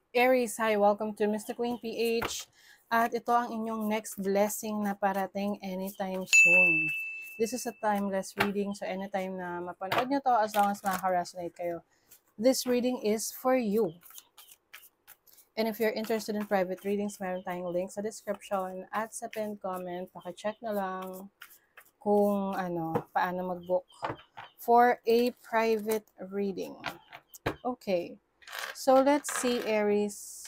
Aries, hi! Welcome to Mr. Queen PH. At ito ang inyong next blessing na parating anytime soon. This is a timeless reading, so anytime na mapanood nyo to, as long as makaka-resonate kayo. This reading is for you. And if you're interested in private readings, meron tayong link sa description at sa pinned comment. Pakicheck na lang kung paano mag-book for a private reading. Okay. So let's see, Aries.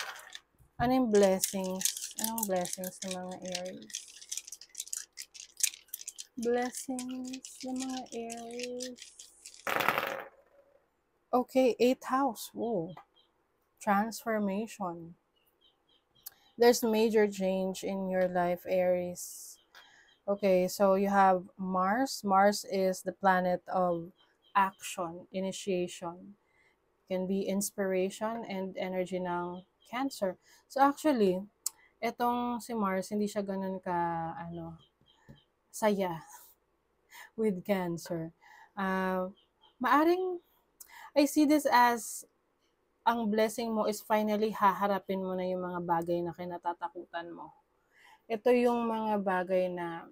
Anong blessings? Anong blessings ng mga Aries? Blessings ng mga Aries. Okay, 8th house. Whoa. Transformation. There's major change in your life, Aries. Okay, so you have Mars. Mars is the planet of action, initiation. Can be inspiration and energy ng Cancer. So actually, etong si Mars, hindi siya ganun ka, saya with Cancer. Uh, maaring, I see this as, ang blessing mo is finally haharapin mo na yung mga bagay na kinatatakutan mo. Ito yung mga bagay na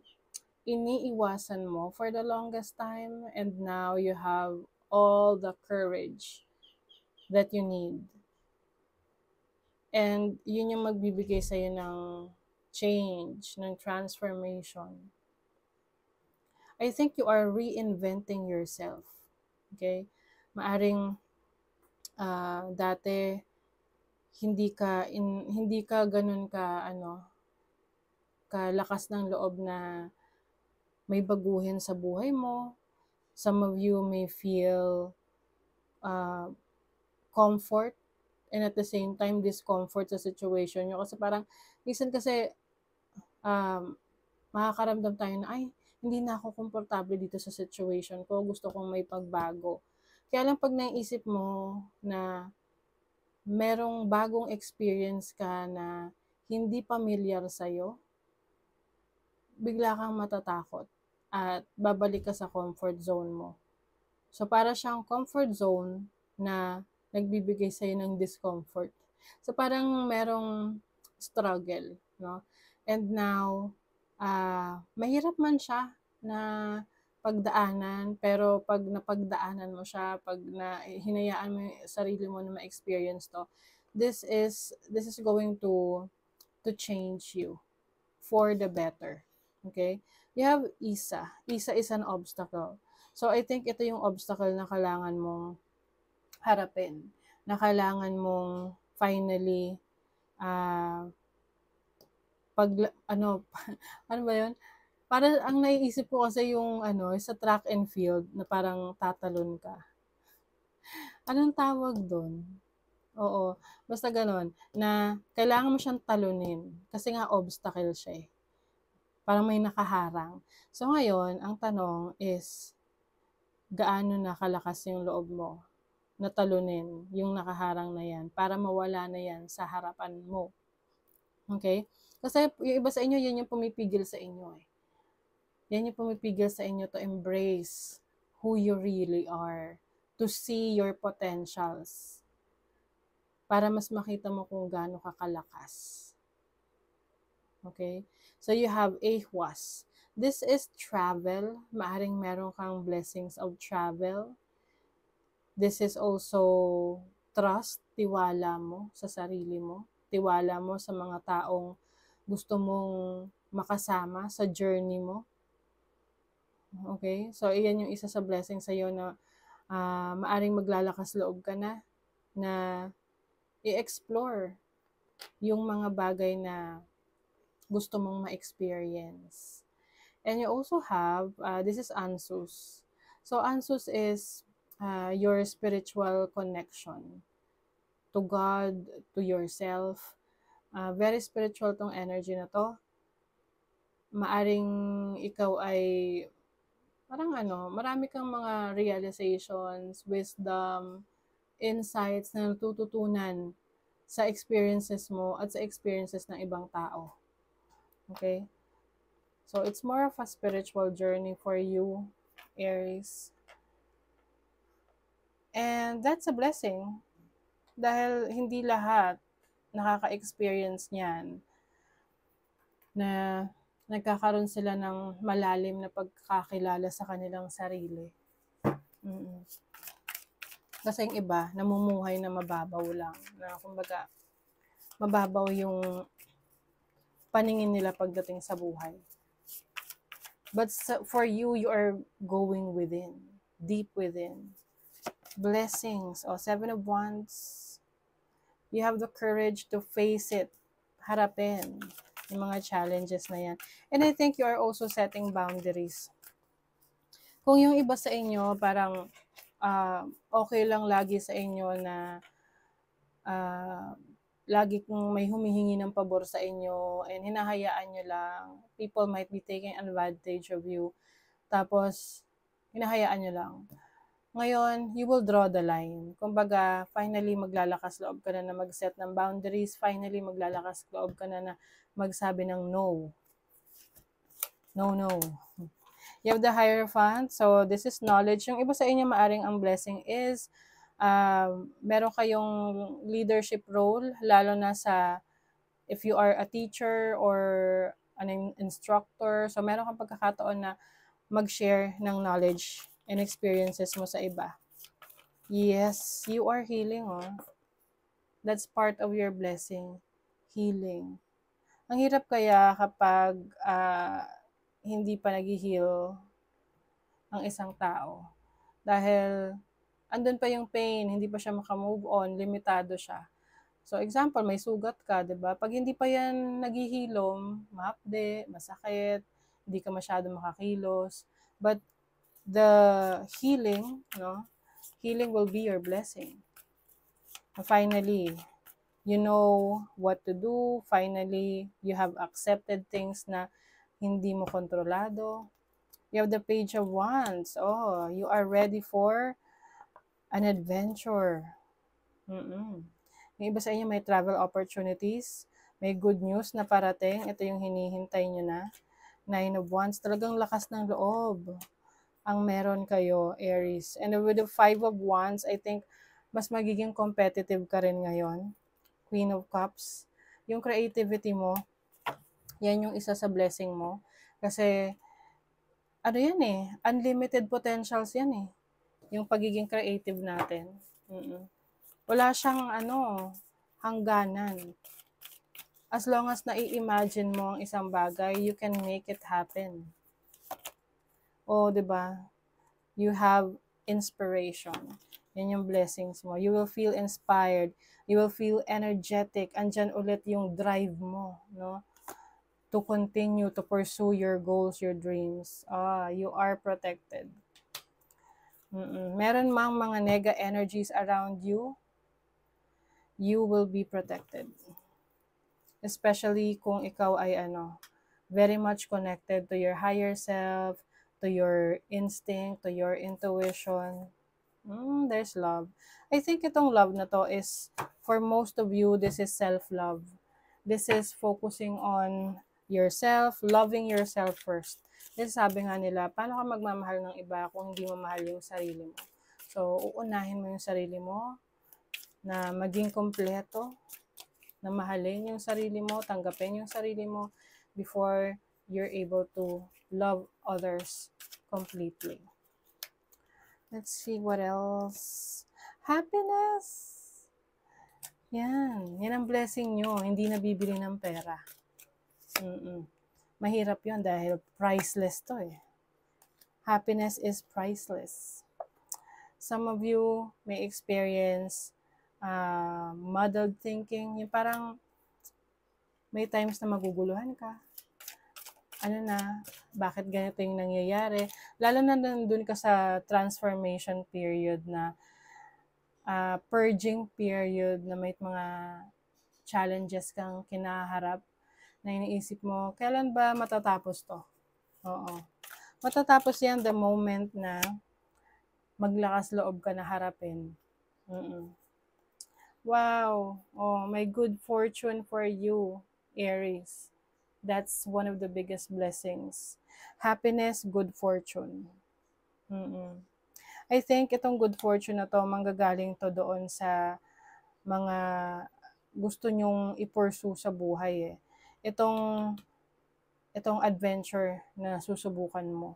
iniiwasan mo for the longest time, and now you have all the courage that you need. And yun yung magbibigay sa'yo ng change, ng transformation. I think you are reinventing yourself. Okay? Maaring dati hindi ka ganun ka kalakas ng loob na may baguhin sa buhay mo. Some of you may feel comfort and at the same time discomfort sa situation nyo. Kasi parang, minsan kasi makakaramdam tayo na, ay, hindi na ako komportable dito sa situation ko. Gusto kong may pagbago. Kaya lang pag naisip mo na merong bagong experience ka na hindi pamilyar sa'yo, bigla kang matatakot at babalik ka sa comfort zone mo. So, para siyang comfort zone na nagbibigay sa'yo ng discomfort. So, parang merong struggle, no? And now, mahirap man siya na pagdaanan, pero pag napagdaanan mo siya, pag hinayaan mo yung sarili mo na ma-experience to, this is going to change you for the better. Okay? You have Isa. Isa is an obstacle. So, I think ito yung obstacle na kailangan mong harapin. Na kailangan mong finally, ano ba yun? Para ang naiisip ko kasi yung sa track and field na parang tatalon ka. Anong tawag doon? Oo, basta ganon. Na kailangan mo siyang talunin kasi nga obstacle siya eh. Parang may nakaharang. So ngayon, ang tanong is, gaano na kalakas yung loob mo na talunin yung nakaharang na yan para mawala na yan sa harapan mo. Okay? Kasi yung iba sa inyo, yan yung pumipigil sa inyo eh. Yan yung pumipigil sa inyo to embrace who you really are, to see your potentials, para mas makita mo kung gaano ka kalakas. Okay? So you have Ahwas. This is travel. Maaring meron kang blessings of travel. This is also trust, tiwala mo sa sarili mo. Tiwala mo sa mga taong gusto mong makasama sa journey mo. Okay? So, iyan yung isa sa blessing sa'yo na maaring maglalakas loob ka na i-explore yung mga bagay na gusto mong ma-experience. And you also have, this is Ansus. So, Ansus is your spiritual connection to God, to yourself. Very spiritual tong energy na to. Maaring ikaw ay parang marami kang mga realizations, wisdom, insights na natututunan sa experiences mo at sa experiences ng ibang tao. Okay? So, it's more of a spiritual journey for you, Aries. And that's a blessing. Dahil hindi lahat nakaka-experience niyan na nagkakaroon sila ng malalim na pagkakilala sa kanilang sarili. Mm. Kasi yung iba, namumuhay na mababaw lang. Na kumbaga, mababaw yung paningin nila pagdating sa buhay. But for you, you are going within, deep within. Blessings. Seven of Wands. You have the courage to face it. Harapin yung mga challenges na yan. And I think you are also setting boundaries. Kung yung iba sa inyo, parang okay lang lagi sa inyo na lagi kung may humihingi ng pabor sa inyo and hinahayaan nyo lang, people might be taking advantage of you. Tapos, hinahayaan nyo lang. Ngayon, you will draw the line. Kumbaga, finally, maglalakas loob ka na mag-set ng boundaries. Finally, maglalakas loob ka na magsabi ng no. No, no. You have the Hierophant. So, this is knowledge. Yung iba sa inyo, maaring ang blessing is meron kayong leadership role, lalo na sa if you are a teacher or an instructor. So, meron kang pagkakataon na mag-share ng knowledge and experiences mo sa iba. Yes, you are healing, That's part of your blessing. Healing. Ang hirap kaya kapag hindi pa nag-heal ang isang tao. Dahil andun pa yung pain, hindi pa siya makamove on, limitado siya. So, example, may sugat ka, di ba? Pag hindi pa yan naghihilom, mahapde, masakit, hindi ka masyado makakilos. But the healing, healing will be your blessing. And finally, you know what to do. Finally, you have accepted things na hindi mo kontrolado. You have the Page of Wands. You are ready for an adventure. Yung iba sa inyo may travel opportunities, may good news na parating. Ito yung hinihintay nyo na. Nine of Wands. Talagang lakas ng loob ang meron kayo, Aries. And with the Five of Wands, I think mas magiging competitive ka rin ngayon. Queen of Cups. Yung creativity mo, yan yung isa sa blessing mo. Kasi, yan unlimited potentials yan yung pagiging creative natin. Wala siyang hangganan. As long as nai-imagine mo ang isang bagay, you can make it happen. Diba? You have inspiration. Yan yung blessings mo. You will feel inspired. You will feel energetic. Andyan ulit yung drive mo, to continue to pursue your goals, your dreams. You are protected. Meron mang mga nega energies around you, you will be protected. Especially kung ikaw ay very much connected to your higher self, to your instinct, to your intuition. There's love. I think itong love na to is, for most of you, this is self-love. This is focusing on yourself, loving yourself first. Kasi sabi nga nila, paano ka magmamahal ng iba kung hindi mo mahal yung sarili mo? So, uunahin mo yung sarili mo, na maging kompleto, na mahalin yung sarili mo, tanggapin yung sarili mo, before you're able to love others completely. Let's see what else. Happiness. Yan ang blessing nyo, hindi nabibili ng pera. Mahirap yun dahil priceless to Happiness is priceless. Some of you may experience muddled thinking. Yung parang may times na maguguluhan ka. Bakit ganito yung nangyayari? Lalo na nandun ka sa transformation period na purging period na may mga challenges kang kinaharap na iniisip mo, kailan ba matatapos to? Matatapos yan the moment na maglakas loob ka na harapin. Wow! May good fortune for you, Aries. That's one of the biggest blessings. Happiness, good fortune. I think itong good fortune na to, manggagaling to doon sa mga gusto nyong i-pursue sa buhay eh. Itong, itong adventure na susubukan mo.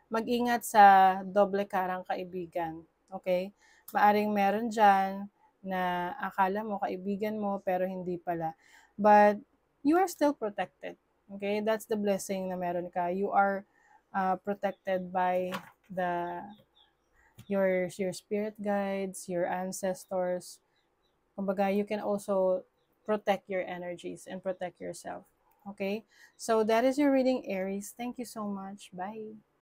Mag-ingat sa doble karang kaibigan, okay? Maaring meron dyan na akala mo kaibigan mo pero hindi pala. But you are still protected, okay? That's the blessing na meron ka. You are protected by the your spirit guides, your ancestors. Kumbaga, you can also protect your energies and protect yourself. Okay? So that is your reading, Aries. Thank you so much. Bye.